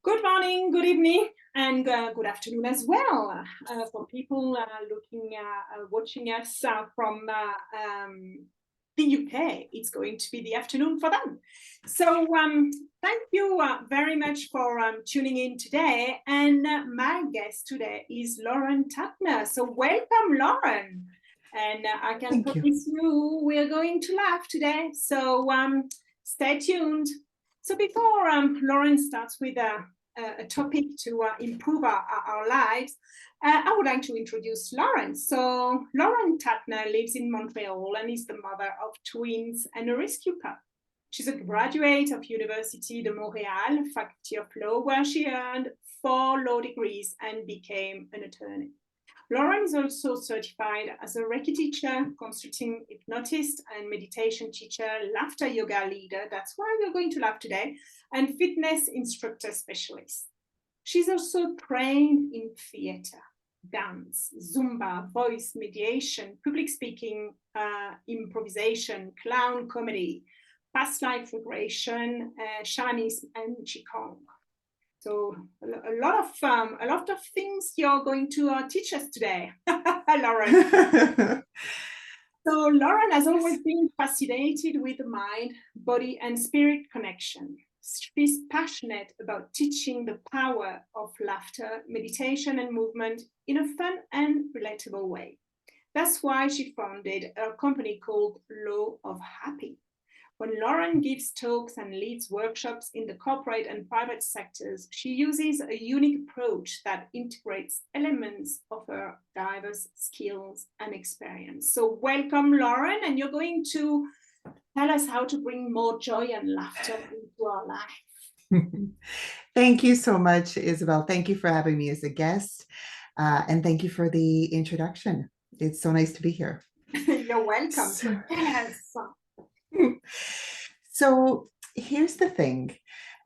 Good morning, good evening, and good afternoon as well for people watching us from the UK. It's going to be the afternoon for them. So thank you very much for tuning in today. And my guest today is Lauren Tatner. So welcome, Lauren. And I can Thank you. promise you we're going to laugh today. So stay tuned. So before Lauren starts with a topic to improve our lives, I would like to introduce Lauren. So Lauren Tatner lives in Montreal and is the mother of twins and a rescue pup. She's a graduate of University de Montréal, Faculty of Law, where she earned 4 law degrees and became an attorney. Lauren is also certified as a Reiki teacher, consulting hypnotist and meditation teacher, laughter yoga leader, that's why we're going to laugh today, and fitness instructor specialist. She's also trained in theater, dance, Zumba, voice, mediation, public speaking, improvisation, clown comedy, past life regression, Chinese and Qigong. So a lot of things you're going to teach us today, Lauren. So Lauren has always been fascinated with the mind, body, and spirit connection. She's passionate about teaching the power of laughter, meditation, and movement in a fun and relatable way. That's why she founded a company called Law of Happy. When Lauren gives talks and leads workshops in the corporate and private sectors, she uses a unique approach that integrates elements of her diverse skills and experience. So, welcome, Lauren, and you're going to tell us how to bring more joy and laughter into our life. Thank you so much, Isabel. Thank you for having me as a guest. And thank you for the introduction. It's so nice to be here. You're welcome. So, So, yes. so here's the thing.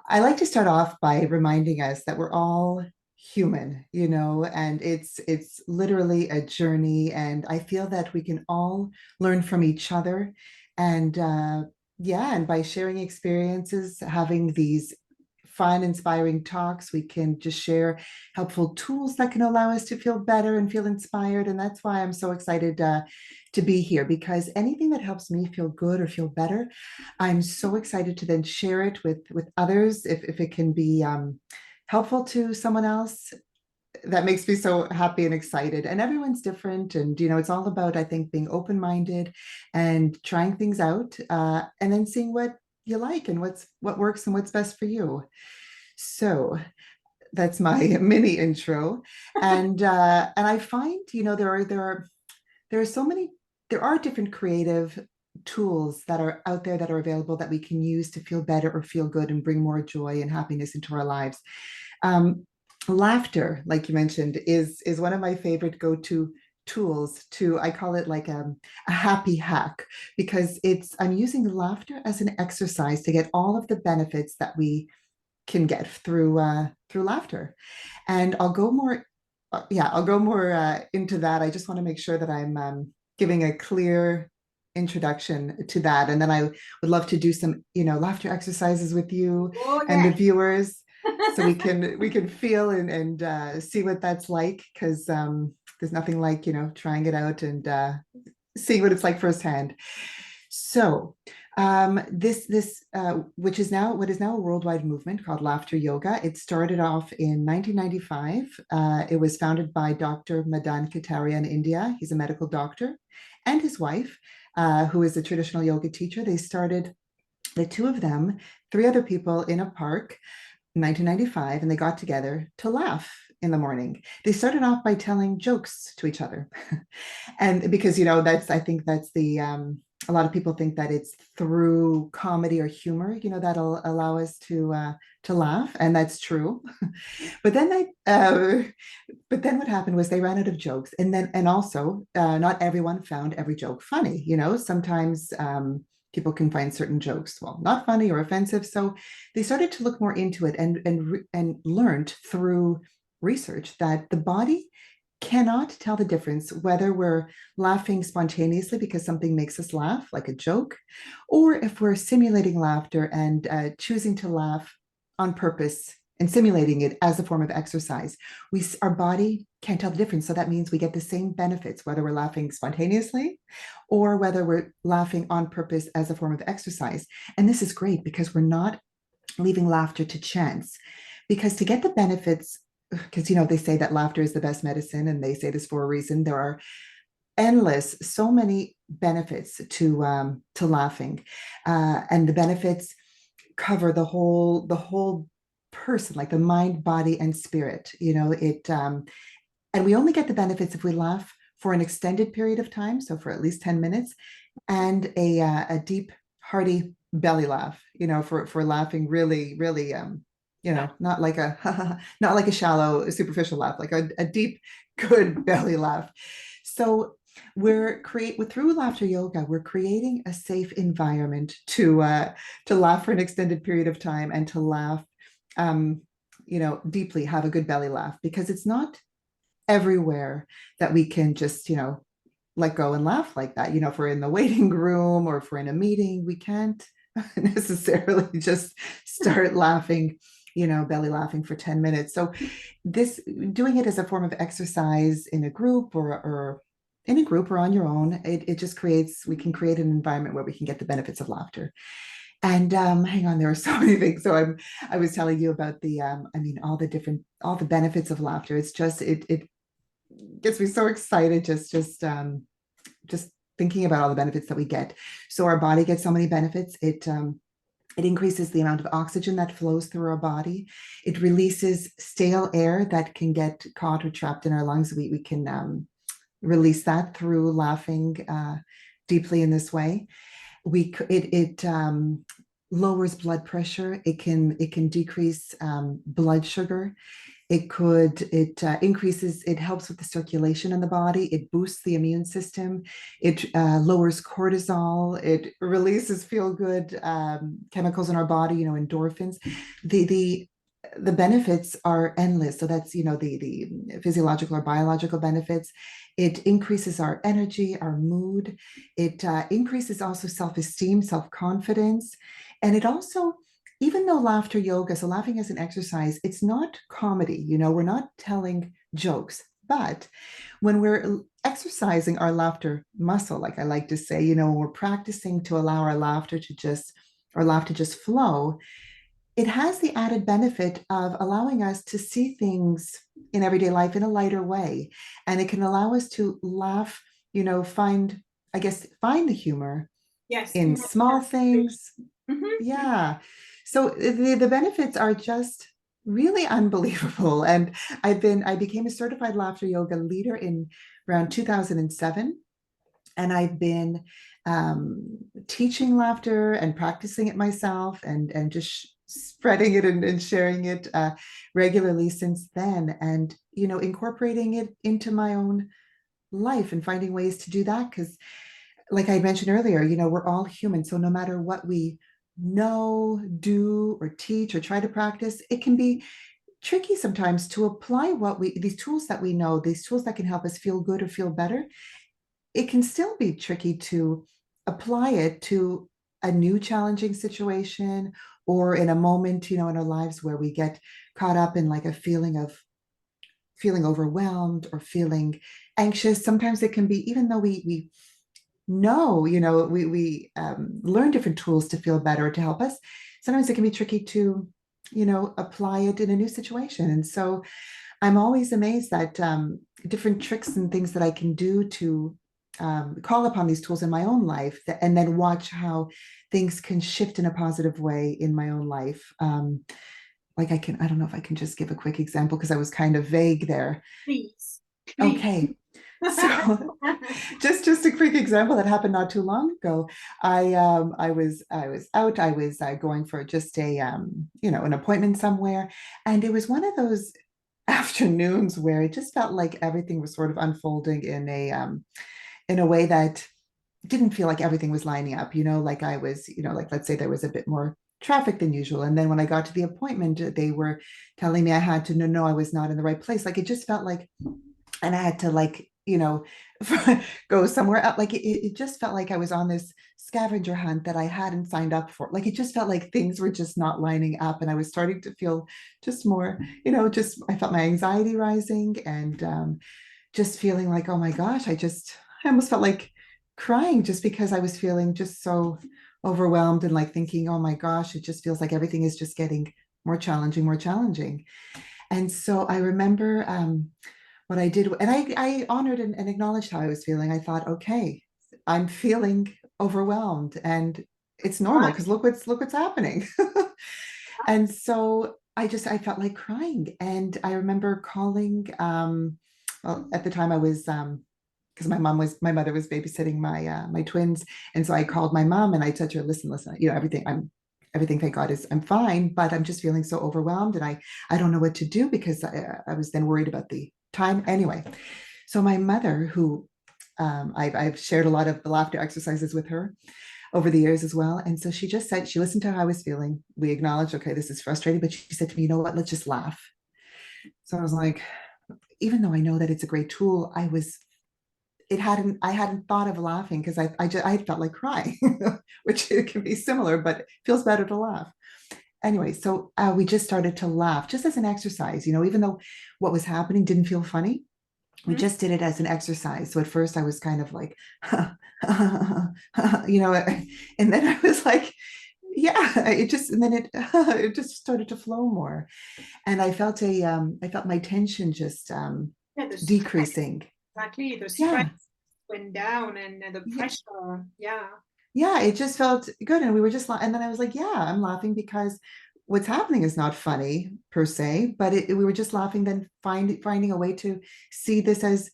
I like to start off by reminding us that we're all human, and it's literally a journey. And I feel that we can all learn from each other. And yeah, and by sharing experiences, having these fun, inspiring talks, we can just share helpful tools that can allow us to feel better and feel inspired. And that's why I'm so excited to be here, because anything that helps me feel good or feel better, I'm so excited to then share it with others if it can be helpful to someone else. That makes me so happy and excited. And everyone's different. And, it's all about, I think, being open minded and trying things out and then seeing what you like and what works and what's best for you. So that's my mini intro. And I find, there are different creative tools that are out there that are available that we can use to feel better or feel good and bring more joy and happiness into our lives. Um, Laughter, like you mentioned, is one of my favorite go-to tools. To I call it like a happy hack, because I'm using laughter as an exercise to get all of the benefits that we can get through laughter. And I'll go more into that. I just want to make sure that I'm giving a clear introduction to that, and then I would love to do some laughter exercises with you Oh, and the yeah. viewers, so we can feel and see what that's like, because there's nothing like trying it out and seeing what it's like firsthand. So this which is now what is now a worldwide movement called laughter yoga. It started off in 1995. It was founded by Dr. Madan Kataria in India. He's a medical doctor, and his wife, who is a traditional yoga teacher. They started, the two of them, three other people, in a park in 1995, and they got together to laugh in the morning. They started off by telling jokes to each other. And because that's, I think that's the a lot of people think that it's through comedy or humor that'll allow us to laugh, and that's true. But then what happened was they ran out of jokes, and also not everyone found every joke funny. Sometimes people can find certain jokes, well, not funny or offensive. So they started to look more into it, and learned through research that the body cannot tell the difference whether we're laughing spontaneously because something makes us laugh, like a joke, or if we're simulating laughter and choosing to laugh on purpose and simulating it as a form of exercise, our body can't tell the difference. So that means we get the same benefits, whether we're laughing spontaneously or whether we're laughing on purpose as a form of exercise. And this is great because we're not leaving laughter to chance. Because to get the benefits, because they say that laughter is the best medicine, and they say this for a reason. There are so many benefits to laughing, and the benefits cover the whole person, like the mind, body, and spirit. And we only get the benefits if we laugh for an extended period of time, so for at least 10 minutes, and a deep, hearty belly laugh. For laughing really, really, not like a not like a shallow, superficial laugh, like a deep, good belly laugh. So through laughter yoga, we're creating a safe environment to laugh for an extended period of time and to laugh, deeply, have a good belly laugh, because it's not everywhere that we can just, let go and laugh like that. If we're in the waiting room or if we're in a meeting, we can't necessarily just start laughing, belly laughing for 10 minutes. So doing it as a form of exercise in a group or on your own, it just we can create an environment where we can get the benefits of laughter. And hang on, there are so many things. So I was telling you about all the benefits of laughter. It's just, it gets me so excited just thinking about all the benefits that we get. So our body gets so many benefits. It increases the amount of oxygen that flows through our body. It releases stale air that can get caught or trapped in our lungs. We can release that through laughing deeply in this way. It lowers blood pressure. It can decrease blood sugar. It helps with the circulation in the body. It boosts the immune system. It lowers cortisol. It releases feel-good chemicals in our body, endorphins. The benefits are endless. So that's, the physiological or biological benefits. It increases our energy, our mood. It increases also self-esteem, self-confidence. And it also, even though laughter yoga, so laughing as an exercise, it's not comedy, we're not telling jokes, but when we're exercising our laughter muscle, like I like to say, when we're practicing to allow our laugh to just flow, it has the added benefit of allowing us to see things in everyday life in a lighter way. And it can allow us to laugh, find the humor Yes. in small things. Mhm. Yeah. So the benefits are just really unbelievable. And I became a certified laughter yoga leader in around 2007. And I've been teaching laughter and practicing it myself and just spreading it and sharing it regularly since then. And, incorporating it into my own life and finding ways to do that. Because like I mentioned earlier, we're all human. So no matter what we know, do, or teach, or try to practice, it can be tricky sometimes to apply these tools that we know, these tools that can help us feel good or feel better. It can still be tricky to apply it to a new challenging situation or in a moment, in our lives where we get caught up in like a feeling of feeling overwhelmed or feeling anxious. Sometimes it can be, even though we know, we learn different tools to feel better, to help us. Sometimes it can be tricky to, apply it in a new situation. And so I'm always amazed at different tricks and things that I can do to call upon these tools in my own life and then watch how things can shift in a positive way in my own life. Like I don't know if I can just give a quick example because I was kind of vague there. Please. Okay. So just a quick example that happened not too long ago. I was out. I was going for just an appointment somewhere, and it was one of those afternoons where it just felt like everything was sort of unfolding in a way that didn't feel like everything was lining up. Like I was, like let's say there was a bit more traffic than usual, and then when I got to the appointment, they were telling me I had to no, I was not in the right place. Like it just felt like, and I had to like you know, go somewhere else. Like it just felt like I was on this scavenger hunt that I hadn't signed up for. Like it just felt like things were just not lining up. And I was starting to feel just more, just I felt my anxiety rising and just feeling like, oh my gosh, I almost felt like crying just because I was feeling just so overwhelmed and like thinking, oh my gosh, it just feels like everything is just getting more challenging, more challenging. And so I remember what I did, and I honored and acknowledged how I was feeling. I thought, okay, I'm feeling overwhelmed, and it's normal Right. because look what's happening. And so I felt like crying, and I remember calling. Well, at the time I was because my mother was babysitting my twins, and so I called my mom and I said to her, listen, everything, thank God, is I'm fine, but I'm just feeling so overwhelmed, and I don't know what to do because I was then worried about the time anyway. So my mother, who I've shared a lot of the laughter exercises with her over the years as well. And so she just said, she listened to how I was feeling. We acknowledged, okay, this is frustrating, but she said to me, you know what, let's just laugh. So I was like, even though I know that it's a great tool, I hadn't thought of laughing because I felt like crying, which it can be similar, but it feels better to laugh. Anyway, so we just started to laugh just as an exercise, even though what was happening didn't feel funny. We just did it as an exercise. So at first I was kind of like, and then I was like, yeah, and then it just started to flow more. And I felt my tension just Yeah, the stress, decreasing. exactly. The stress Yeah. went down and the Yeah. pressure. Yeah. Yeah, it just felt good. And we were just, and then I was like, yeah, I'm laughing because what's happening is not funny per se, but we were just laughing, then finding a way to see this as,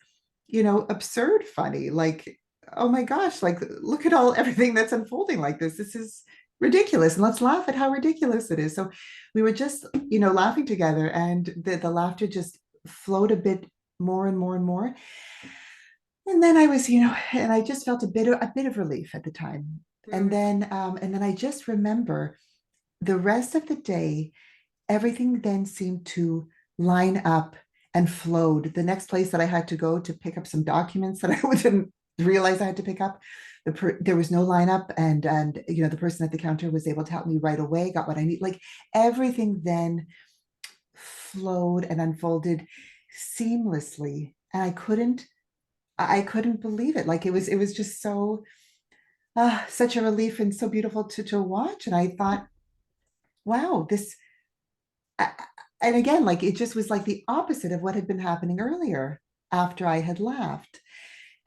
absurd funny. Like, oh my gosh, like, look at everything that's unfolding like this. This is ridiculous. And let's laugh at how ridiculous it is. So we were just, laughing together, and the laughter just flowed a bit more and more and more. And then I was, and I just felt a bit of relief at the time. And Mm. then I just remember the rest of the day, everything then seemed to line up and flowed. The next place that I had to go to pick up some documents that I didn't realize I had to pick up, there was no lineup, and the person at the counter was able to help me right away. Got what I need. Like everything then flowed and unfolded seamlessly, and I couldn't believe it. Like it was just so such a relief and so beautiful to watch. And I thought, wow, I- and again, like it just was like the opposite of what had been happening earlier after I had laughed.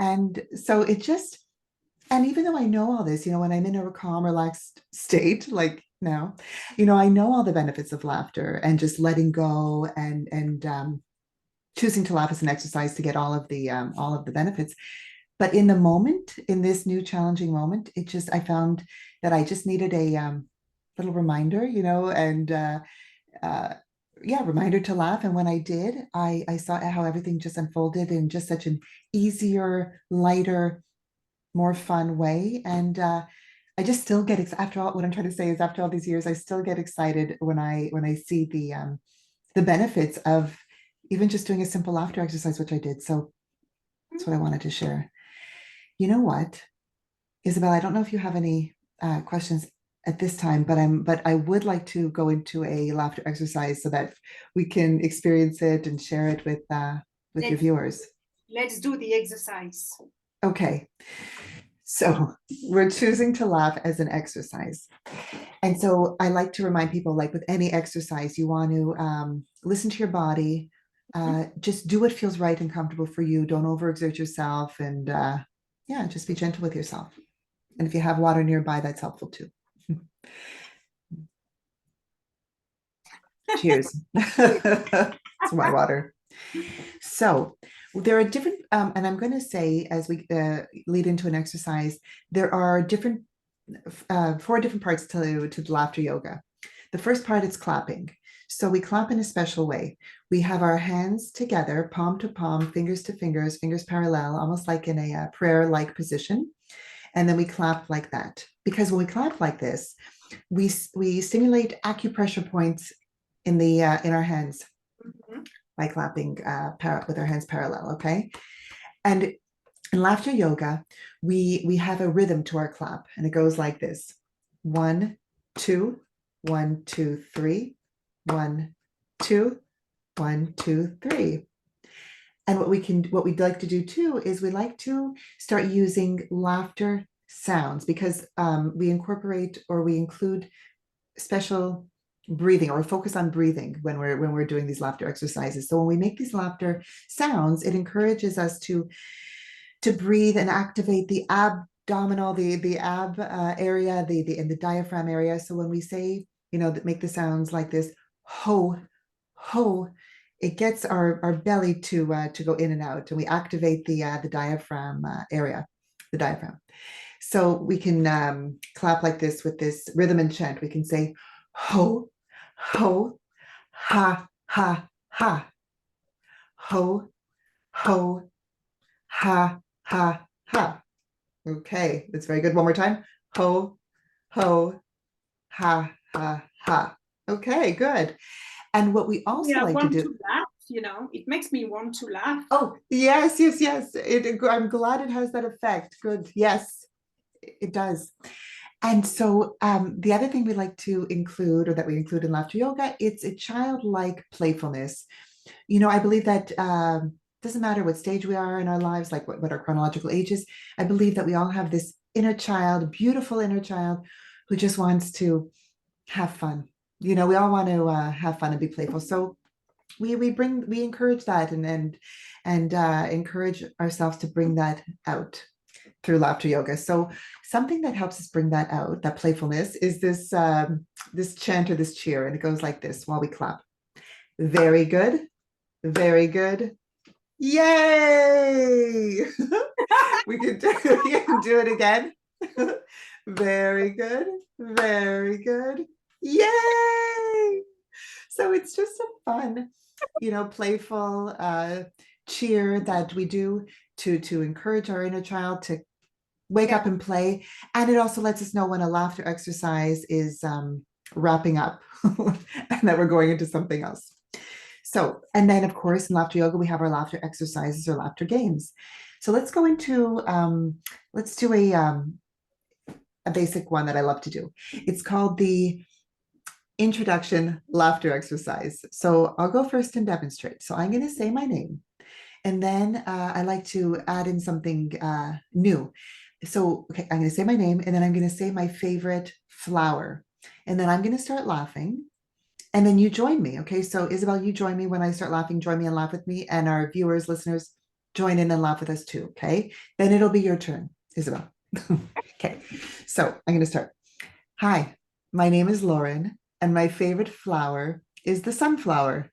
And so and even though I know all this, when I'm in a calm, relaxed state, like now, I know all the benefits of laughter and just letting go and choosing to laugh as an exercise to get all of the benefits. But in the moment, in this new challenging moment, I found that I just needed a little reminder, and uh, yeah, reminder to laugh. And when I did, I saw how everything just unfolded in just such an easier, lighter, more fun way. And I just still after all, what I'm trying to say is after all these years, I still get excited when I see the benefits of even just doing a simple laughter exercise, which I did. So that's what I wanted to share. You know what, Isabel, I don't know if you have any questions at this time, but I would like to go into a laughter exercise so that we can experience it and share it with your Let's viewers. let's do the exercise. Okay. So we're choosing to laugh as an exercise. And so I like to remind people, like with any exercise, you want to listen to your body, just do what feels right and comfortable for you. Don't overexert yourself, and yeah, just be gentle with yourself. And if you have water nearby, that's helpful too. Cheers. It's my water. So there are different, and I'm going to say as we lead into an exercise, there are four different parts to the laughter yoga. The first part is clapping. So we clap in a special way. We have our hands together, palm to palm, fingers to fingers, fingers parallel, almost like in a prayer-like position. And then we clap like that. Because when we clap like this, we stimulate acupressure points in our hands Mhm. by clapping with our hands parallel. Okay. And in laughter yoga, we have a rhythm to our clap, and it goes like this: 1, 2, 1, 2, 3, 1, 2, 1, 2, 3. And what we'd like to do too is we like to start using laughter sounds, because we incorporate or we include special breathing, or focus on breathing when we're doing these laughter exercises. So when we make these laughter sounds, it encourages us to breathe and activate the abdominal, the ab area, and the diaphragm area. So when we say, that make the sounds like this, ho, ho, it gets our belly to go in and out, and we activate the diaphragm area, the diaphragm. So we can clap like this with this rhythm and chant. We can say ho, ho, ha, ha, ha, ho, ho, ha, ha, ha. Okay, that's very good. One more time. Ho, ho, ha, ha, ha. Okay, good. And what we also like to do. To laugh, it makes me want to laugh. Oh, yes, yes, yes. I'm glad it has that effect. Good. Yes, it does. And so the other thing we like to include, or that we include in laughter yoga, it's a childlike playfulness. I believe that doesn't matter what stage we are in our lives, like what our chronological age is. I believe that we all have this inner child, beautiful inner child, who just wants to have fun. We all want to have fun and be playful. So we encourage that, and encourage ourselves to bring that out through laughter yoga. So something that helps us bring that out, that playfulness, is this chant or this cheer, and it goes like this while we clap. Very good, very good. Yay! we can do it again. Very good, very good. Yay! So it's just a fun, playful cheer that we do to encourage our inner child to wake up and play. And it also lets us know when a laughter exercise is wrapping up and that we're going into something else. So, and then of course, in laughter yoga, we have our laughter exercises or laughter games. So let's go into, let's do a basic one that I love to do. It's called the introduction laughter exercise. So I'll go first and demonstrate. So I'm going to say my name, and then I like to add in something new. So, okay, I'm going to say my name, and then I'm going to say my favorite flower, and then I'm going to start laughing, and then you join me. Okay, so Isabelle, you join me when I start laughing. Join me and laugh with me, and our viewers, listeners, join in and laugh with us too. Okay, then it'll be your turn, Isabelle. Okay, so I'm going to start. Hi, my name is Lauren, and my favorite flower is the sunflower.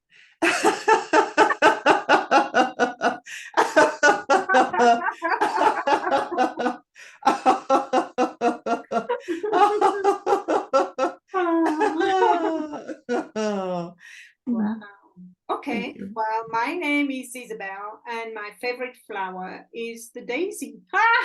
Wow. Okay, well, my name is Isabelle, and my favorite flower is the daisy. I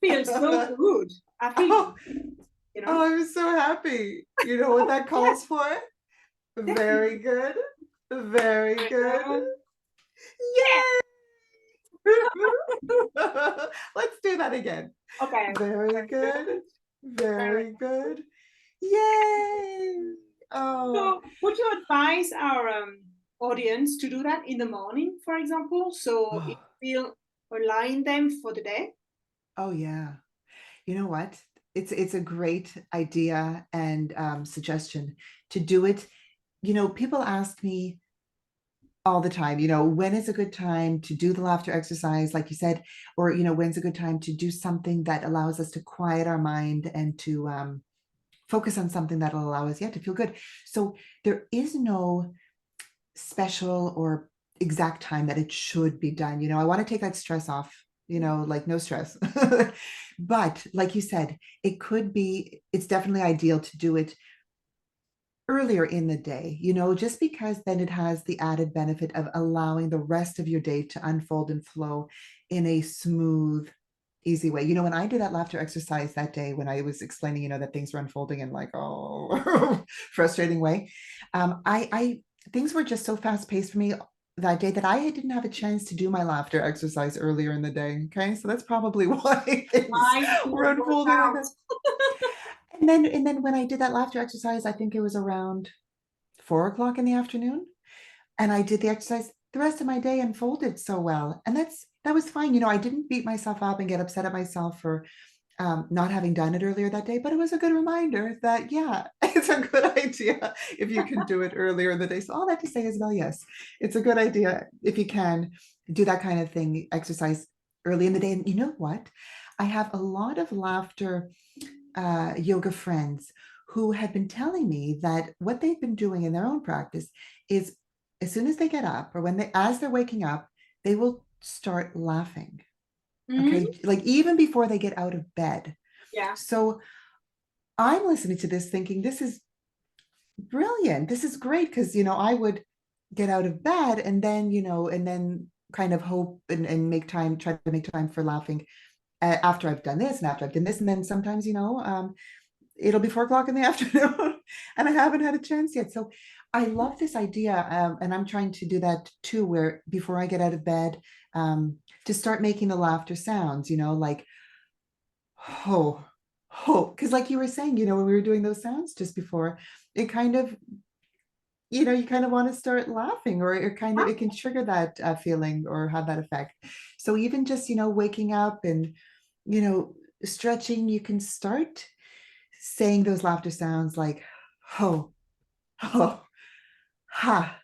feel so good. I feel, Oh, I'm so happy. You know what that calls for? Very good. Very good. Yay! Let's do that again. Okay. Very good. Very good. Yay! Oh. So would you advise our audience to do that in the morning, for example, so it will align them for the day? Oh yeah. You know what? It's a great idea and suggestion to do it. People ask me all the time, when is a good time to do the laughter exercise, like you said, or, when's a good time to do something that allows us to quiet our mind and to focus on something that'll allow us, to feel good. So there is no special or exact time that it should be done. I want to take that stress off, like no stress. But like you said, it's definitely ideal to do it earlier in the day, just because then it has the added benefit of allowing the rest of your day to unfold and flow in a smooth, easy way. You know, when I did that laughter exercise that day, when I was explaining, you know, that things were unfolding in like, oh, frustrating way, I things were just so fast paced for me that day that I didn't have a chance to do my laughter exercise earlier in the day. Okay, so that's probably why things I were didn't work unfolding like out. that. And then when I did that laughter exercise, I think it was around 4 o'clock in the afternoon, and I did the exercise. The rest of my day unfolded so well, and that was fine. You know, I didn't beat myself up and get upset at myself for not having done it earlier that day, but it was a good reminder that, yeah, it's a good idea if you can do it earlier in the day. So all that to say is, well, yes, it's a good idea if you can do that kind of thing, exercise early in the day. And you know what? I have a lot of laughter yoga friends who have been telling me that what they've been doing in their own practice is as soon as they get up or as they're waking up, they will start laughing. Mhm. Okay. Like even before they get out of bed. Yeah. So I'm listening to this thinking, this is brilliant. This is great. Cause, you know, I would get out of bed and then, you know, and then kind of hope and make time, try to make time for laughing after I've done this and after I've done this. And then sometimes, you know, it'll be 4 o'clock in the afternoon and I haven't had a chance yet. So I love this idea. And I'm trying to do that too, where before I get out of bed, to start making the laughter sounds, you know, like, oh, oh, because like you were saying, you know, when we were doing those sounds just before, it kind of, you know, you kind of want to start laughing, or it kind of, it can trigger that feeling or have that effect. So even just, you know, waking up and, you know, stretching, you can start saying those laughter sounds like ho, ho, ha,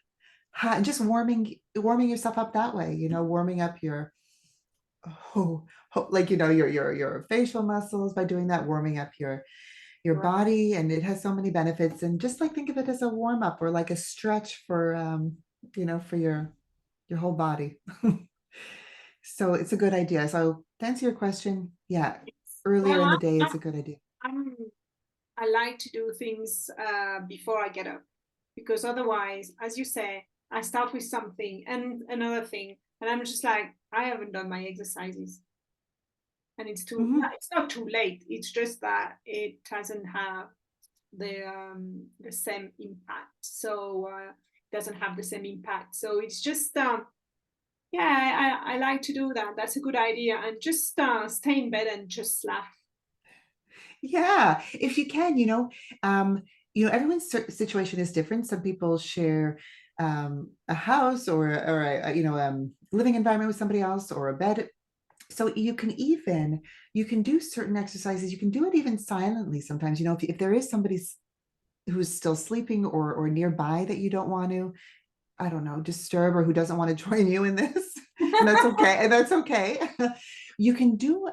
ha, and just warming yourself up that way, you know, warming up your ho, ho, like, you know, your facial muscles by doing that, warming up your Right. body, and it has so many benefits. And just like think of it as a warm up or like a stretch for you know, for your whole body. So it's a good idea. So to answer your question, yeah, earlier Well, in the day, I, it's a good idea. I'm, I like to do things before I get up, because otherwise, as you say, I start with something and another thing, and I'm just like, I haven't done my exercises, and Mhm. it's not too late. It's just that it doesn't have the same impact. So it doesn't have the same impact. So it's just yeah, I like to do that. That's a good idea, and just stay in bed and just laugh. Yeah, if you can, you know, everyone's situation is different. Some people share a house or you know, living environment with somebody else or a bed. So you can do certain exercises. You can do it even silently sometimes. You know, if there is somebody who's still sleeping or nearby that you don't want to, I don't know, disturb, or who doesn't want to join you in this, and that's okay. And that's okay. You can do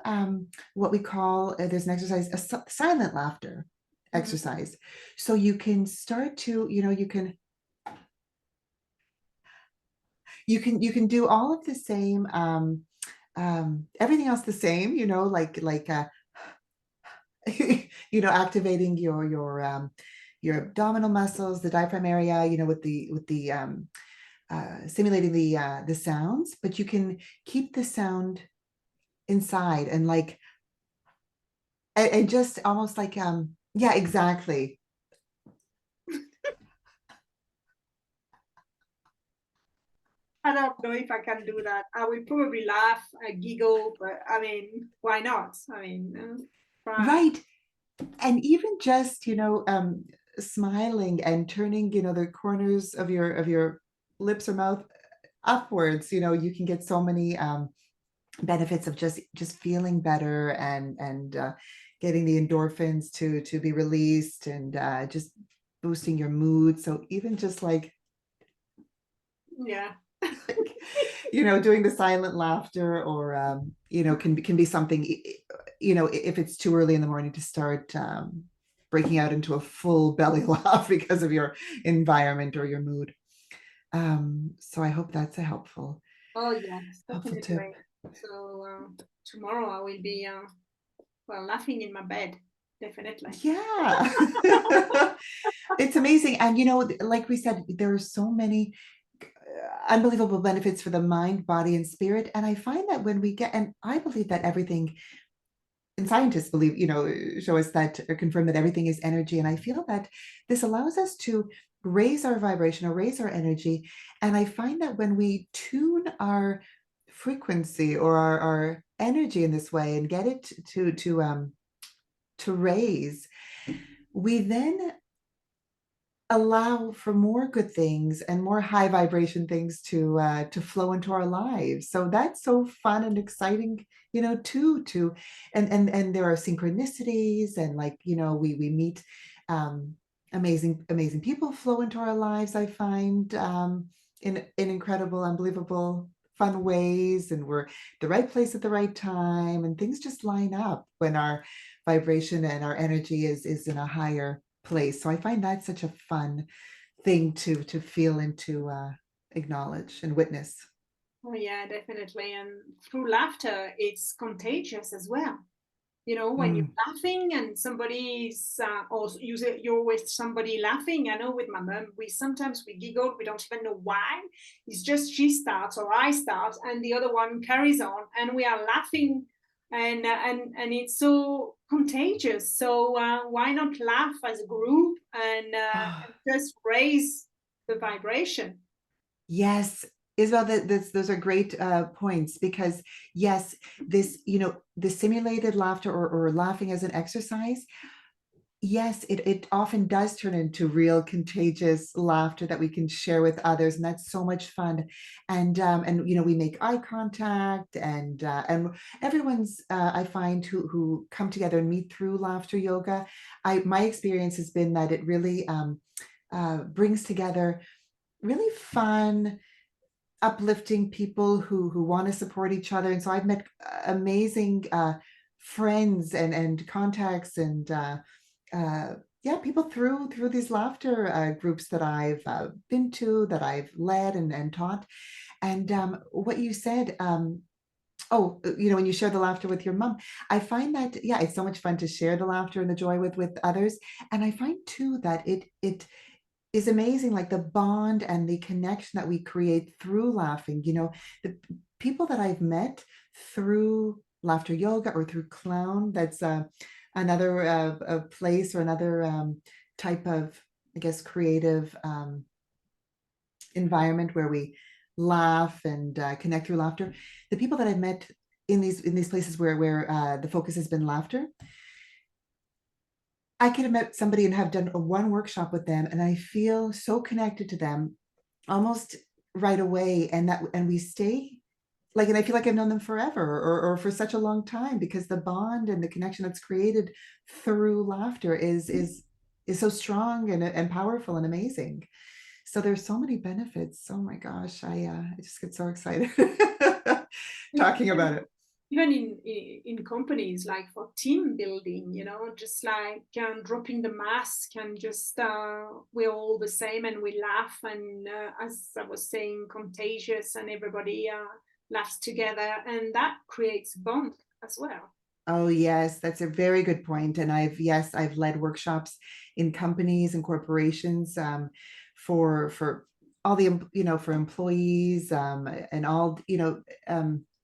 what we call, there's an exercise, silent laughter Mhm. exercise. So you can start to, you know, you can do all of the same, everything else the same, you know, you know, activating your abdominal muscles, the diaphragm area, you know, with the simulating the sounds, but you can keep the sound inside and like and just almost like yeah, exactly. I don't know if I can do that. I will probably laugh, giggle, but I mean, why not? I mean, try. Right. And even just, you know, smiling and turning, you know, the corners of your lips or mouth upwards, you know, you can get so many benefits of just feeling better and getting the endorphins to be released, and just boosting your mood. So even just like Yeah. you know, doing the silent laughter, or you know, can be something, you know, if it's too early in the morning to start breaking out into a full belly laugh because of your environment or your mood. So I hope that's a Oh, yes, helpful tip. definitely. So tomorrow I will be well laughing in my bed, definitely. Yeah. It's amazing. And you know, like we said, there are so many unbelievable benefits for the mind, body, and spirit. And I find that when we get, and I believe that everything, and scientists believe, show us that or confirm that everything is energy. And I feel that this allows us to raise our vibration or raise our energy. And I find that when we tune our frequency or our energy in this way and get it to raise, we then allow for more good things and more high vibration things to flow into our lives. So that's so fun and exciting, too. And there are synchronicities, and like, we meet amazing people flow into our lives. I find in incredible, unbelievable, fun ways, and we're the right place at the right time, and things just line up when our vibration and our energy is in a higher place. So I find that such a fun thing to feel and to acknowledge and witness. Oh yeah, definitely. And through laughter, it's contagious as well. When you're Mm. laughing and somebody's, or you're with somebody laughing. I know with my mom, we giggle, we don't even know why. It's just she starts or I start, and the other one carries on, and we are laughing, and it's so contagious. So why not laugh as a group and Oh, just raise the vibration? yes, Isabel, those are great points, because yes, this, the simulated laughter, or laughing as an exercise, yes, it often does turn into real contagious laughter that we can share with others, and that's so much fun. And we make eye contact, and everyone's, I find, who come together and meet through laughter yoga. My experience has been that it really brings together really fun, uplifting people who want to support each other. And so I've met amazing friends and contacts, and uh, yeah, people through these laughter groups that I've been to, that I've led and taught. And what you said, oh, when you share the laughter with your mom, I find that, yeah, it's so much fun to share the laughter and the joy with others. And I find too that it is amazing, like the bond and the connection that we create through laughing. The people that I've met through laughter yoga or through clown, that's another a place or another type of, I guess, creative environment where we laugh and connect through laughter. The people that I've met in these places where the focus has been laughter, I could have met somebody and have done one workshop with them, and I feel so connected to them almost right away, and we stay like, and I feel like I've known them forever, or for such a long time, because the bond and the connection that's created through laughter is so strong and powerful and amazing. So there's so many benefits. Oh my gosh, I just get so excited talking about it. Even in companies, like for team building, just like dropping the mask, and just we're all the same and we laugh, and as I was saying, contagious, and everybody laughs together, and that creates bond as well. Oh, yes, that's a very good point. And I've led workshops in companies and corporations, for all the, for employees, and all,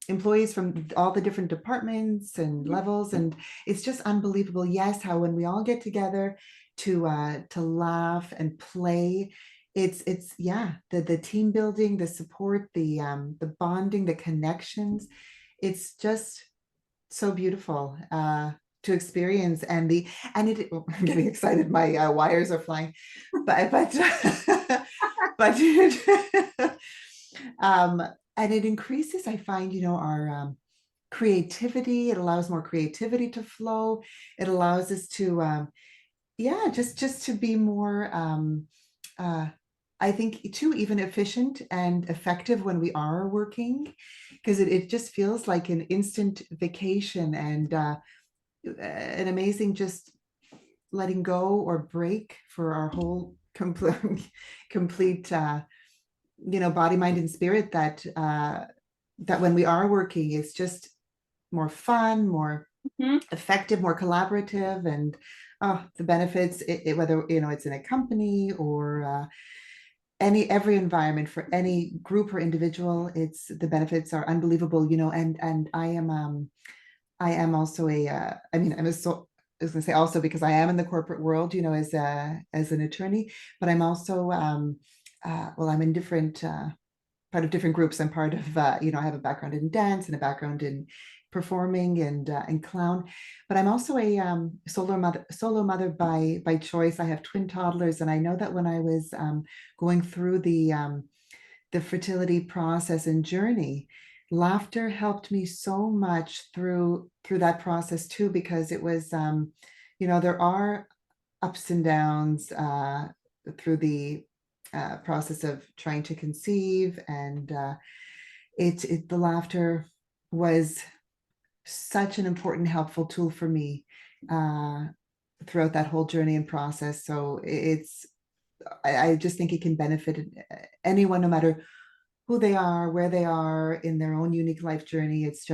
employees from all the different departments and levels. And it's just unbelievable. Yes, how when we all get together to laugh and play, it's yeah, the team building, the support, the bonding, the connections. It's just so beautiful to experience. I'm getting excited, my wires are flying, but but um and it increases, I find, our creativity. It allows more creativity to flow. It allows us to yeah, just to be more uh I think too, even efficient and effective when we are working, because it just feels like an instant vacation, and an amazing just letting go or break for our whole complete body, mind, and spirit, that when we are working, it's just more fun, more Mhm. effective, more collaborative. And the benefits, whether it's in a company, or every environment for any group or individual. It's the benefits are unbelievable, and I am also I mean, I was going to say also because I am in the corporate world, as an attorney, but I'm also, well, I'm in different, part of different groups. I'm part of, I have a background in dance and a background in performing and clown, but I'm also a solo mother by choice. I have twin toddlers, and I know that when I was going through the fertility process and journey, laughter helped me so much through that process too, because it was, there are ups and downs through the process of trying to conceive, and the laughter was such an important, helpful tool for me uh, throughout that whole journey and process. So I just think it can benefit anyone, no matter who they are, where they are in their own unique life journey. It's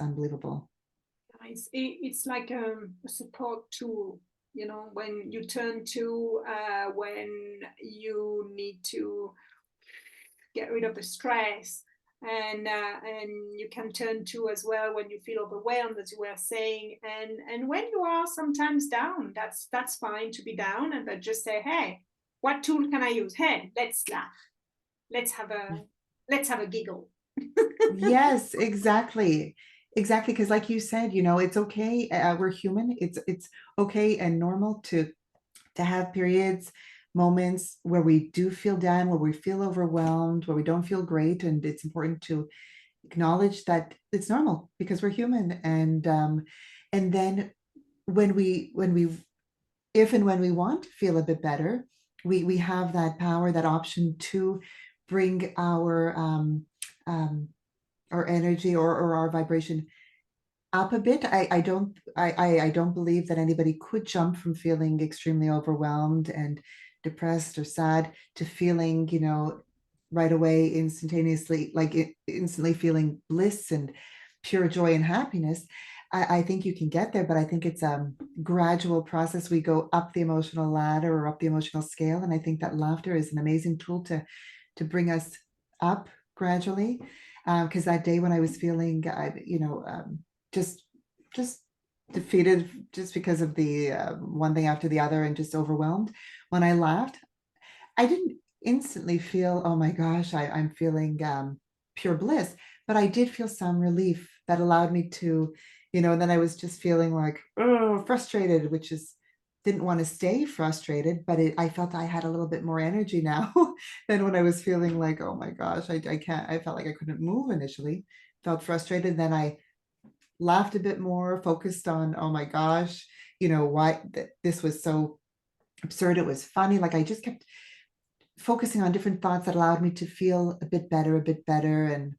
unbelievable. It's like a support tool, when you turn to when you need to get rid of the stress, and you can turn to as well when you feel overwhelmed, as you were saying, and when you are sometimes down. That's fine to be down, and but just say, hey, what tool can I use? Hey, let's laugh, let's have a let's have a giggle. Yes, exactly. Exactly. Because like you said, it's okay. We're human. It's okay and normal to have periods, moments where we do feel down, where we feel overwhelmed, where we don't feel great. And it's important to acknowledge that it's normal because we're human. And then when we if and when we want to feel a bit better, we have that power, that option to bring um, our energy or our vibration up a bit. I don't believe that anybody could jump from feeling extremely overwhelmed and depressed or sad to feeling, right away, instantaneously, like instantly feeling bliss and pure joy and happiness. I think you can get there, but I think it's a gradual process. We go up the emotional ladder or up the emotional scale, and I think that laughter is an amazing tool to bring us up gradually. Because that day when I was feeling, just just defeated just because of the one thing after the other and just overwhelmed, when I laughed, I didn't instantly feel, oh my gosh, I'm feeling pure bliss, but I did feel some relief that allowed me to, and then I was just feeling like, oh, frustrated, which is, didn't want to stay frustrated, but I felt I had a little bit more energy now than when I was feeling like, oh my gosh, I can't, I felt like I couldn't move initially, felt frustrated. Then I laughed a bit more, focused on, oh my gosh, why this was so absurd. It was funny. Like I just kept focusing on different thoughts that allowed me to feel a bit better, and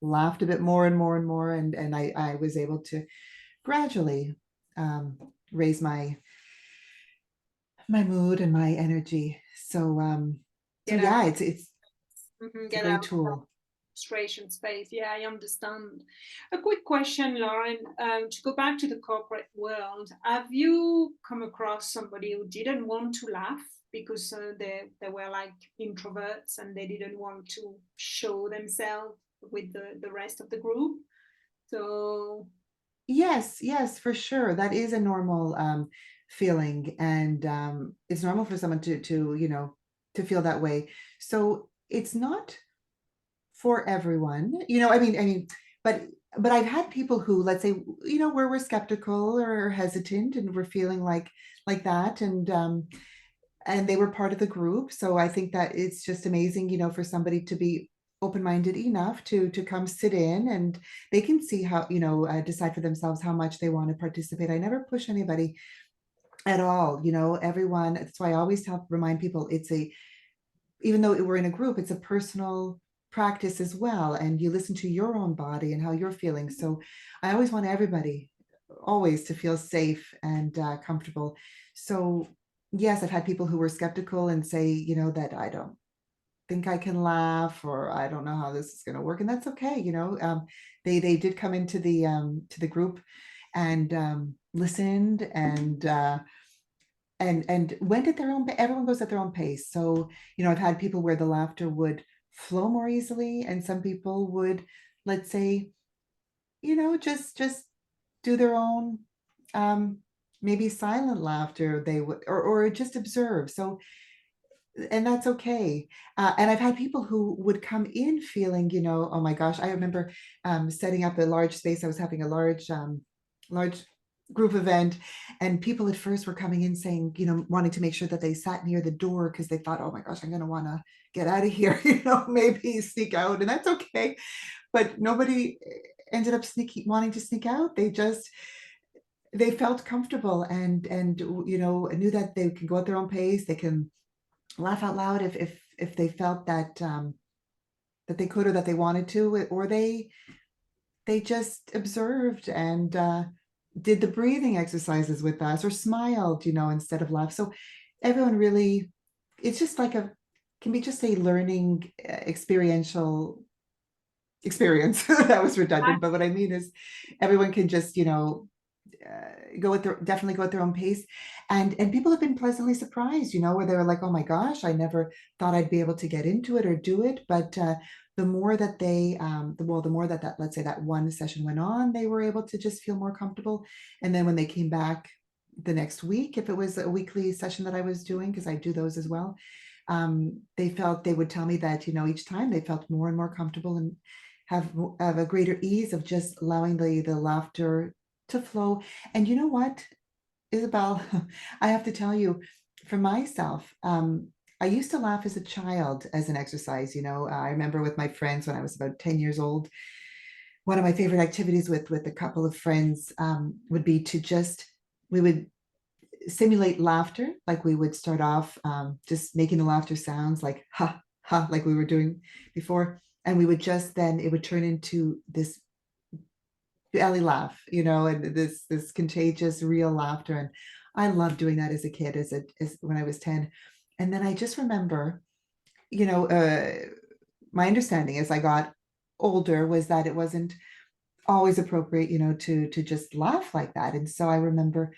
laughed a bit more and more and more. And I was able to gradually raise my mood and my energy. So Get out. yeah, it's a Get great out tool. frustration space. Yeah, I understand. A quick question, Lauren, to go back to the corporate world. Have you come across somebody who didn't want to laugh because they were like introverts and they didn't want to show themselves with the rest of the group? So, Yes, for sure. That is a normal feeling, and it's normal for someone to feel that way. So it's not for everyone, but I've had people who, let's say, where we're skeptical or hesitant, and we're feeling like that, and they were part of the group. So I think that it's just amazing, for somebody to be open-minded enough to come sit in, and they can see how, decide for themselves how much they want to participate. I never push anybody at all, everyone. That's why I always remind people, even though we're in a group, it's a personal practice as well, and you listen to your own body and how you're feeling. So I always want everybody always to feel safe and comfortable. So yes, I've had people who were skeptical and say, that I don't think I can laugh, or I don't know how this is going to work, and that's okay. They did come into the group and listened, and went at their own, everyone goes at their own pace. So, I've had people where the laughter would flow more easily, and some people would, let's say, just do their own, maybe silent laughter. They would, or just observe. So, and that's okay. And I've had people who would come in feeling, oh my gosh, I remember setting up a large space. I was having a large group event, and people at first were coming in saying, wanting to make sure that they sat near the door because they thought, oh my gosh, I'm going to want to get out of here, maybe sneak out, and that's okay. But nobody ended up wanting to sneak out. They felt comfortable, and knew that they can go at their own pace. They can laugh out loud if they felt that that they could, or that they wanted to, or they just observed and did the breathing exercises with us, or smiled, instead of laugh. So everyone really, it's just like can be just a learning experiential experience. That was redundant, but what I mean is everyone can just, definitely go at their own pace, and people have been pleasantly surprised, where they were like, oh my gosh, I never thought I'd be able to get into it or do it. But the more that the more that let's say that one session went on, they were able to just feel more comfortable. And then when they came back the next week, if it was a weekly session that I was doing, because I do those as well, they would tell me that, each time they felt more and more comfortable, and have a greater ease of just allowing the laughter to flow. And you know what, Isabelle, I have to tell you, for myself, I used to laugh as a child as an exercise. I remember with my friends when I was about 10 years old, one of my favorite activities with a couple of friends would be we would simulate laughter. Like we would start off just making the laughter sounds like ha, ha, like we were doing before. And we would then it would turn into this belly laugh, and this contagious, real laughter. And I loved doing that as a kid, as when I was 10. And then I just remember, my understanding as I got older was that it wasn't always appropriate, to just laugh like that. And so I remember,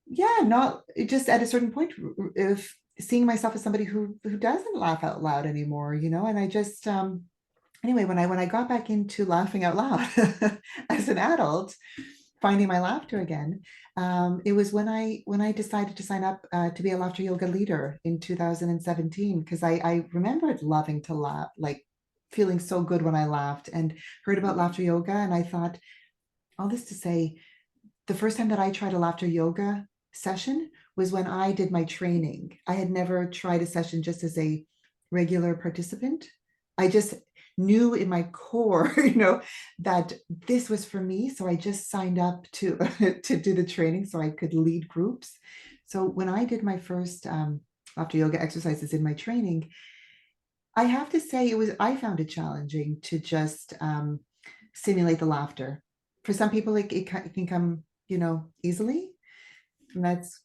yeah, not just at a certain point, if seeing myself as somebody who doesn't laugh out loud anymore, and I just anyway, when I got back into laughing out loud as an adult, finding my laughter again, it was when I decided to sign up to be a laughter yoga leader in 2017, because I remembered loving to laugh, like feeling so good when I laughed, and heard about laughter yoga. And I thought, all this to say, the first time that I tried a laughter yoga session was when I did my training. I had never tried a session just as a regular participant. I just knew in my core, that this was for me. So I just signed up to to do the training so I could lead groups. So when I did my first laughter yoga exercises in my training, I have to say I found it challenging to just simulate the laughter. For some people, it can come, easily, and that's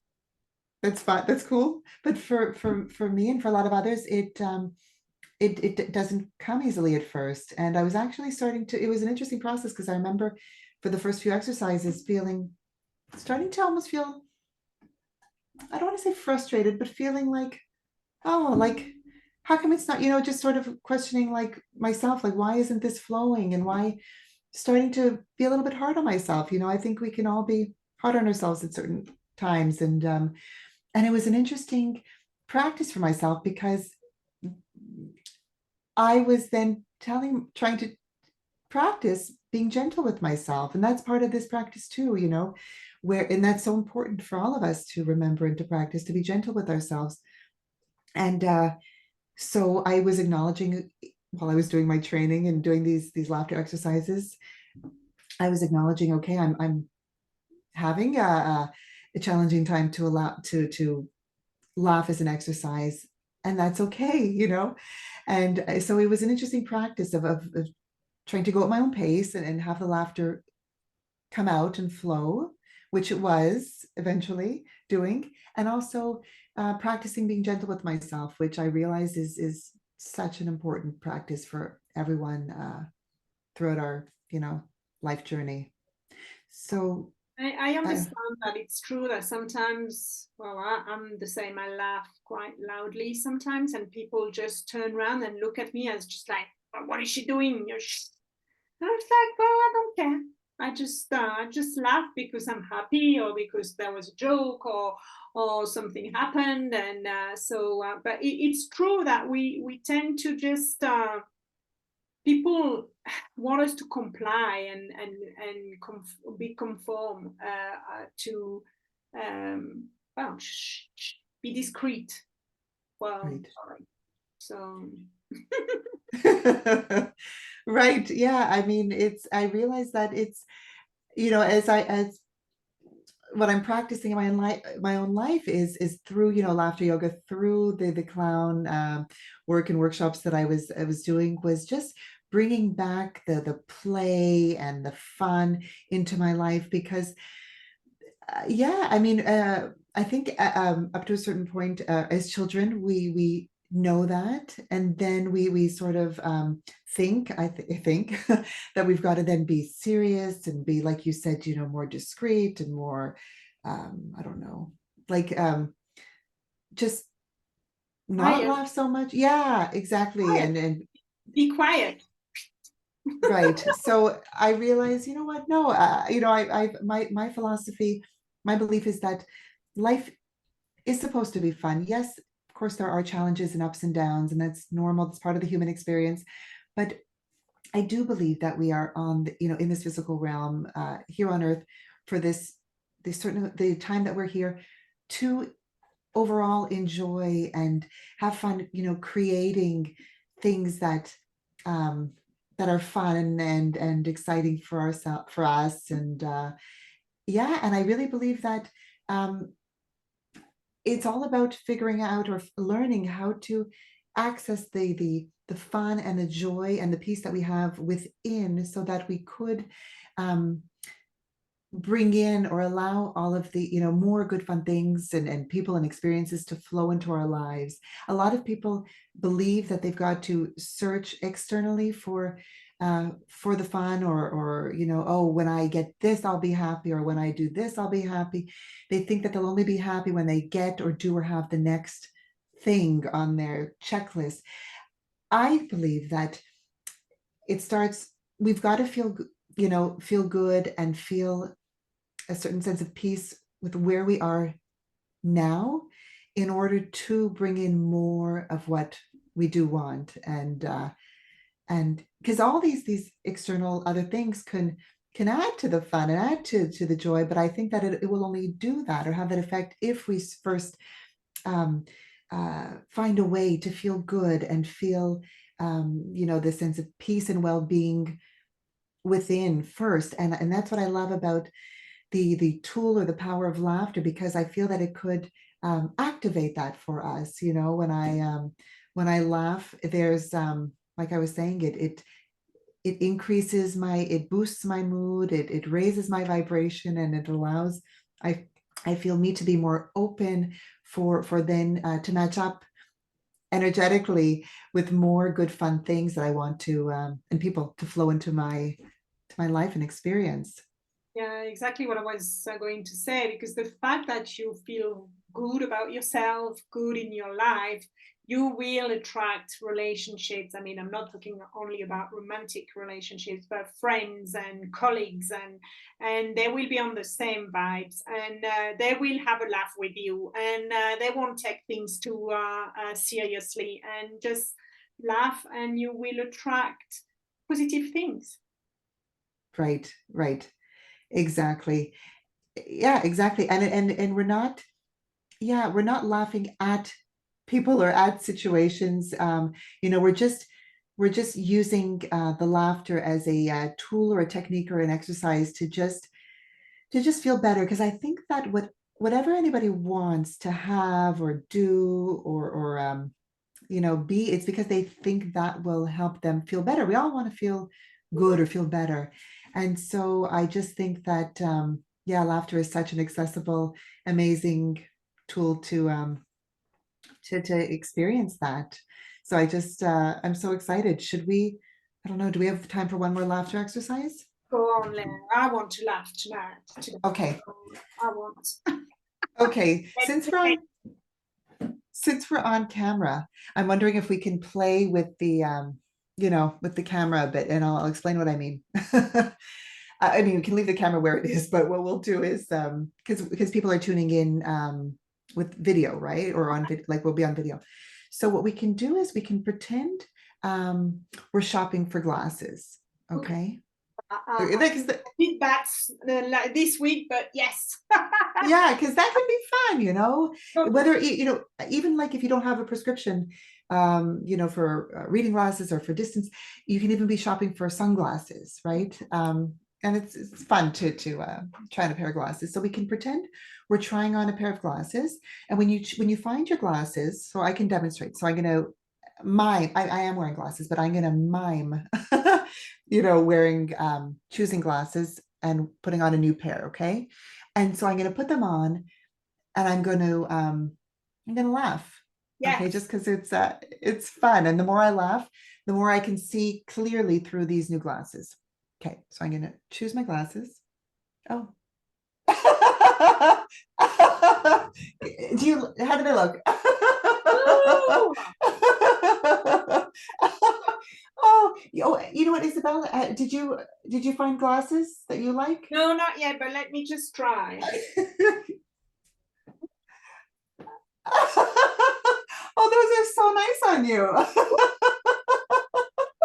fine, that's cool. But for me and for a lot of others, it doesn't come easily at first. And I was actually it was an interesting process, because I remember for the first few exercises starting to almost feel, I don't want to say frustrated, but feeling like, oh, like, how come it's not, just sort of questioning like myself, like, why isn't this flowing, and why starting to be a little bit hard on myself. I think we can all be hard on ourselves at certain times. And it was an interesting practice for myself, because I was then trying to practice being gentle with myself. And that's part of this practice too, and that's so important for all of us to remember and to practice, to be gentle with ourselves. And so I was acknowledging, while I was doing my training and doing these laughter exercises, I was acknowledging, okay, I'm having a challenging time to laugh as an exercise, and that's okay, And so it was an interesting practice of trying to go at my own pace, and have the laughter come out and flow, which it was eventually doing, and also practicing being gentle with myself, which I realize is such an important practice for everyone throughout our life journey. So I Uh, understand that it's true that sometimes, well, I'm the same. I laugh quite loudly sometimes, and people just turn around and look at me as just like, "Well, what is she doing?" And I was like, well, I don't care. I just laugh because I'm happy, or because there was a joke, or something happened, and but it's true that we tend to just people want us to comply be conform to well, be discreet. Well, right. sorry. So Right. Yeah. I mean, I realize that it's, as what I'm practicing in my own life is through, laughter yoga, through the clown work and workshops that I was doing, was just bringing back the play and the fun into my life. Because yeah, I mean, I think up to a certain point, as children, we know that, and then we sort of think that we've got to then be serious and be, like you said, more discreet and more, I don't know, like just not quiet, laugh so much. Yeah, exactly, quiet, and be quiet. right. So I realize, you know what? No, my philosophy, my belief is that life is supposed to be fun. Yes, of course, there are challenges and ups and downs, and that's normal. It's part of the human experience. But I do believe that we are on, in this physical realm, here on Earth, for this certain the time that we're here, to overall enjoy and have fun. Creating things um, that are fun and exciting for ourselves, for us, and yeah. And I really believe that. Um, it's all about figuring out or learning how to access the fun and the joy and the peace that we have within, so that we could um, bring in or allow all of the more good fun things and people and experiences to flow into our lives. A lot of people believe that they've got to search externally for the fun, or oh, when I get this I'll be happy, or when I do this I'll be happy. They think that they'll only be happy when they get or do or have the next thing on their checklist. I believe that it starts, we've got to feel good and feel a certain sense of peace with where we are now, in order to bring in more of what we do want. And because all these external other things can add to the fun and add to the joy, but I think that it will only do that or have that effect if we first um, find a way to feel good and feel the sense of peace and well-being within first. And that's what I love about the tool or the power of laughter, because I feel that it could activate that for us. When I laugh, there's like I was saying, it increases it boosts my mood, it raises my vibration, and it allows I I feel me to be more open for then to match up energetically with more good fun things that I want to and people to flow into my life and experience. Yeah, exactly what I was going to say, because the fact that you feel good about yourself, good in your life, you will attract relationships. I mean, I'm not talking only about romantic relationships, but friends and colleagues, and they will be on the same vibes, and they will have a laugh with you, and they won't take things too seriously, and just laugh, and you will attract positive things. Right, right. Exactly. Yeah, exactly. And we're not laughing at people or at situations. We're just using the laughter as a tool or a technique or an exercise to just feel better. Because I think that whatever anybody wants to have or do or be, it's because they think that will help them feel better. We all want to feel good or feel better. And so I just think that, yeah, laughter is such an accessible, amazing tool to experience that. So I'm so excited. I don't know, do we have time for one more laughter exercise? Go on, Leah. I want to laugh tonight. Okay. I want. Okay. Let's Since we're on camera, I'm wondering if we can play with the with the camera a bit, and I'll explain what I mean. I mean, we can leave the camera where it is, but what we'll do is because people are tuning in with video, right? Or on video, like we'll be on video. So what we can do is we can pretend we're shopping for glasses. Okay. That's like this week, but yes. Yeah, because that can be fun, whether even like if you don't have a prescription, for reading glasses or for distance, you can even be shopping for sunglasses, right? And it's fun to try on a pair of glasses. So we can pretend we're trying on a pair of glasses, and when you find your glasses, so I can demonstrate. So I'm going to mime. I am wearing glasses, but I'm going to mime, wearing choosing glasses and putting on a new pair. Okay. And so I'm going to put them on, and I'm going to laugh. Yes. Okay, just because it's fun, and the more I laugh, the more I can see clearly through these new glasses. Okay, so I'm going to choose my glasses. Oh. How do they look? Oh, you know what, Isabelle? Did you find glasses that you like? No, not yet, but let me just try. Oh, those are so nice on you.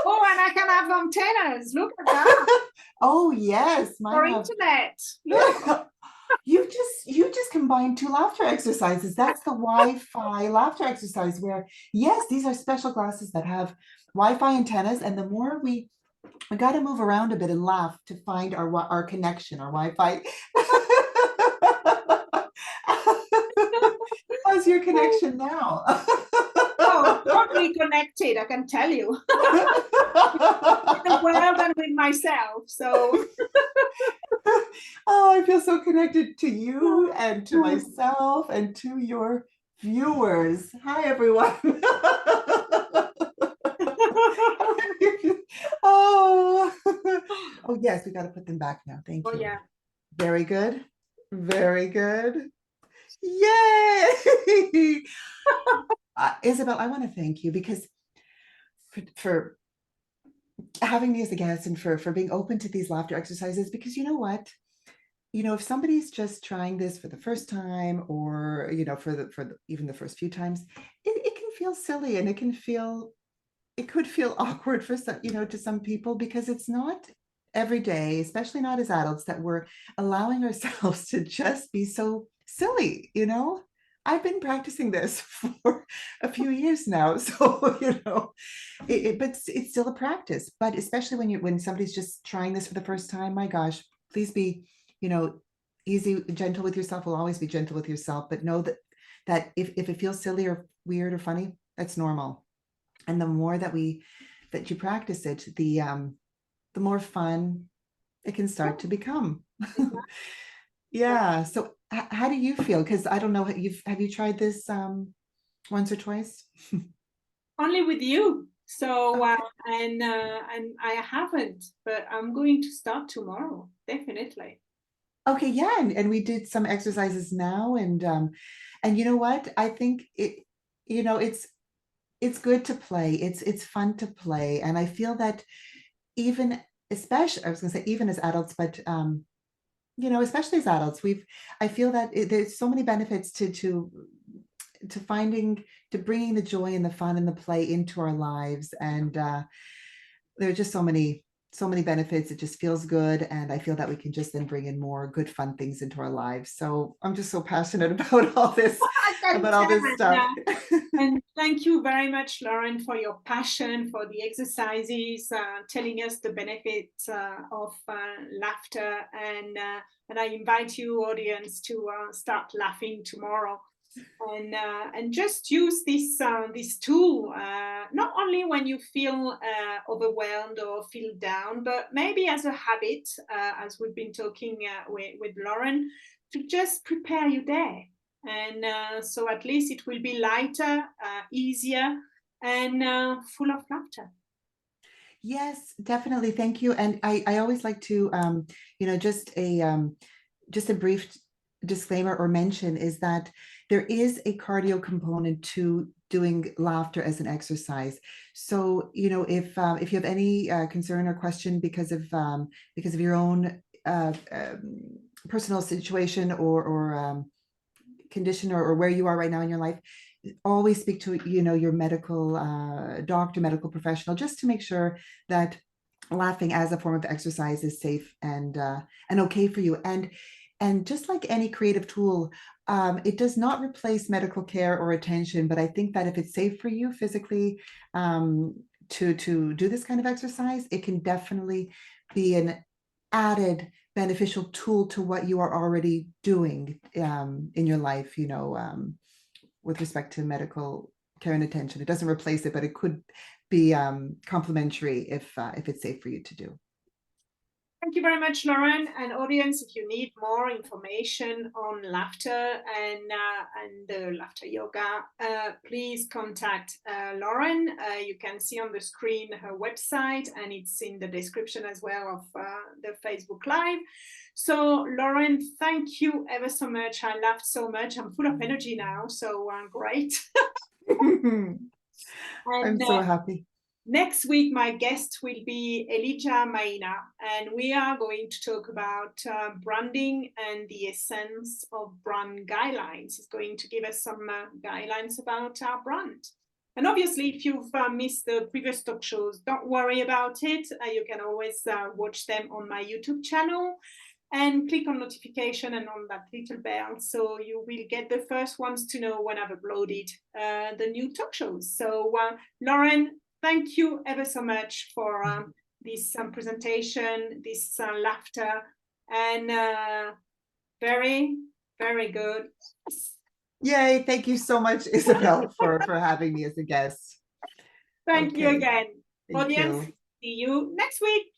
Oh, and I can have antennas. Look at that. Oh yes, For internet. Look. You just combined two laughter exercises. That's the Wi-Fi laughter exercise where, yes, these are special glasses that have Wi-Fi antennas, and the more we got to move around a bit and laugh to find our connection, our Wi-Fi. How's your connection now? Oh, totally connected, I can tell you. With the world and with myself. So oh, I feel so connected to you and to myself and to your viewers. Hi, everyone. Oh, yes, we got to put them back now. Thank you. Oh, yeah. Very good. Very good. Yay! Isabelle, I want to thank you because for having me as a guest and for being open to these laughter exercises, because you know what? If somebody's just trying this for the first time, or even the first few times, it can feel silly, and it could feel awkward for some, to some people, because it's not every day, especially not as adults, that we're allowing ourselves to just be so silly. I've been practicing this for a few years now, so but it's still a practice. But especially when somebody's just trying this for the first time, my gosh, please be easy, gentle with yourself. Will always be gentle with yourself, but know that if it feels silly or weird or funny, that's normal. And the more that you practice it, the more fun it can start to become. Yeah. So how do you feel? Because I don't know, have you tried this once or twice? Only with you. So Okay. and I haven't, but I'm going to start tomorrow, definitely. Okay, yeah, and we did some exercises now, and you know what? I think it's good to play. It's fun to play, and I feel that even especially, I was going to say even as adults, but especially as adults, I feel that there's so many benefits to bringing the joy and the fun and the play into our lives, and there are just so many benefits. It just feels good, and I feel that we can just then bring in more good fun things into our lives. So I'm just so passionate about all this stuff. And thank you very much, Lauren, for your passion for the exercises, telling us the benefits of laughter, and I invite you, audience, to start laughing tomorrow. And just use this tool, not only when you feel overwhelmed or feel down, but maybe as a habit, as we've been talking with Lauren, to just prepare your day. And so at least it will be lighter, easier, and full of laughter. Yes, definitely. Thank you. And I always like to, just a brief disclaimer or mention is that there is a cardio component to doing laughter as an exercise. So, if you have any concern or question because of your own personal situation or condition or where you are right now in your life, always speak to your medical doctor, medical professional, just to make sure that laughing as a form of exercise is safe and okay for you. And just like any creative tool, it does not replace medical care or attention. But I think that if it's safe for you physically, to do this kind of exercise, it can definitely be an added beneficial tool to what you are already doing in your life, with respect to medical care and attention. It doesn't replace it, but it could be complementary if it's safe for you to do. Thank you very much, Lauren. And audience, if you need more information on laughter and the laughter yoga, please contact Lauren. You can see on the screen her website, and it's in the description as well of the Facebook Live. So, Lauren, thank you ever so much. I laughed so much. I'm full of energy now, so great. I'm so happy. Next week, my guest will be Elijah Maina, and we are going to talk about branding and the essence of brand guidelines. He's going to give us some guidelines about our brand. And obviously, if you've missed the previous talk shows, don't worry about it. You can always watch them on my YouTube channel and click on notification and on that little bell, so you will get the first ones to know when I've uploaded the new talk shows. So Lauren, thank you ever so much for this presentation, this laughter, and very, very good. Yay, thank you so much, Isabelle, for having me as a guest. Thank you again. Thank Audience, you. see you next week.